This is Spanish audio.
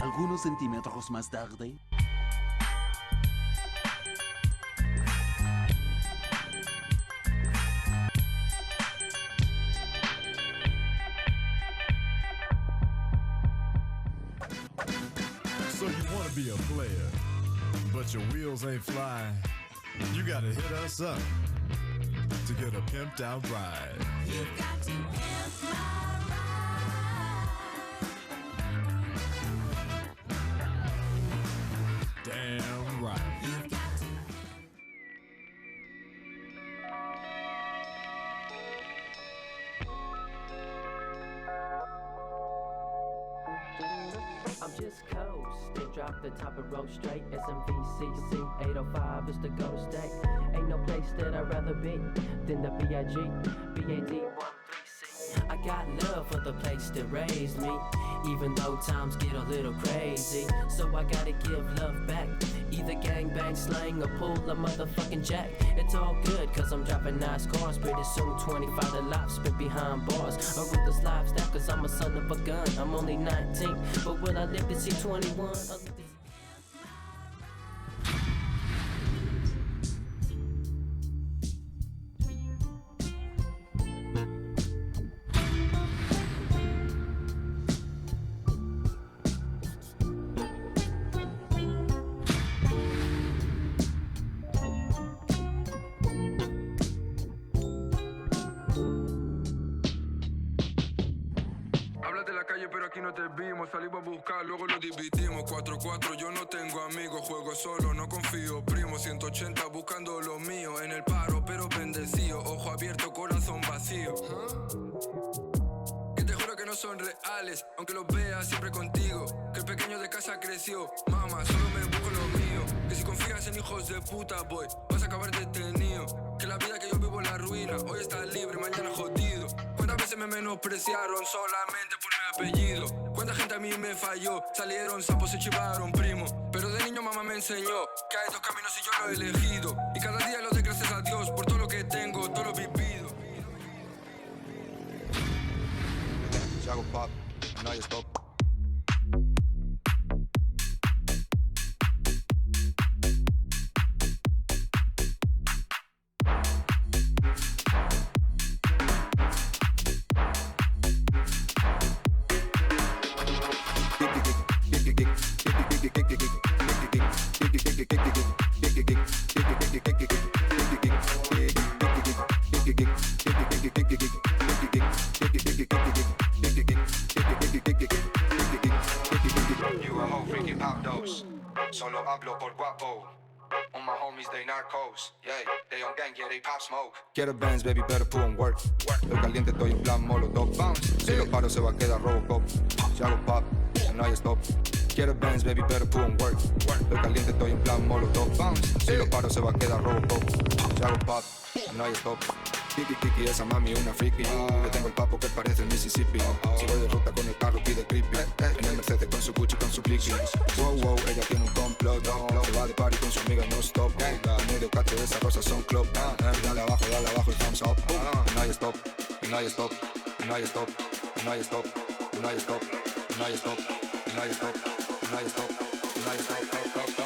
Algunos centímetros más tarde. So you wanna be a player, but your wheels ain't flying. You gotta hit us up to get a pimped out ride. You've got to pimp my ride. Damn right. You've got to. I'm just coasting, drop the top and roll straight. SMVCC 805 is the go state. Ain't no place that I'd rather be than the BIG, BAD 13C. I got love for the place that raised me, even though times get a little crazy. So I gotta give love back, either gangbang, slang, or pull a motherfucking jack. It's all good, cause I'm dropping nice cars. Pretty soon 25 to life spent behind bars. A ruthless lifestyle, cause I'm a son of a gun. I'm only 19, but will I live to see 21? Hablas de la calle pero aquí no te vimos. Salimos a buscar, luego lo dividimos. 4-4, yo no tengo amigos. Juego solo, no confío, primo. 180 buscando lo mío. En el paro pero bendecido. Ojo abierto, corazón vacío. Que te juro que no son reales, aunque los veas siempre contigo. Que el pequeño de casa creció. Mamá, solo me busco lo mío. Que si confías en hijos de puta, boy, vas a acabar detenido. Que la vida que yo vivo en la ruina. Hoy estás libre, mañana jodido. ¿Cuántas veces me menospreciaron solamente por mi apellido? ¿Cuánta gente a mí me falló? Salieron sapos, se chivaron, primo. Pero de niño mamá me enseñó que hay dos caminos y yo lo he elegido. Y cada día lo doy gracias a Dios por todo lo que tengo, todo lo vivido. Si hago pop, no hay stop. Solo hablo por guapo. All my homies, they narcos. Yeah, they on gang, yeah, they pop smoke. Quiero bands, baby, better put on work. Estoy caliente, estoy en plan molotov. Bounce. Si lo paro se va a quedar Robocop. Si hago pop, no hay stop. Quiero bands, baby, better put on work. Estoy caliente, estoy en plan molotov. Bounce. Si lo paro se va a quedar Robocop. Si hago pop, no hay stop. Kiki, Kiki, esa mami una friki. Le tengo el papo que parece el Mississippi. Si voy de ruta con el carro pide creepy. En el Mercedes con su Gucci, con su Blicky. Wow, wow, ella tiene un complot. Se va de party con su amiga no stop. Medio cacho de esas rosas son club. Dale abajo y thumbs up. No hay stop, no hay stop, no hay stop, no hay stop, no hay stop, no hay stop, no hay stop, no hay stop, no hay stop, no hay stop.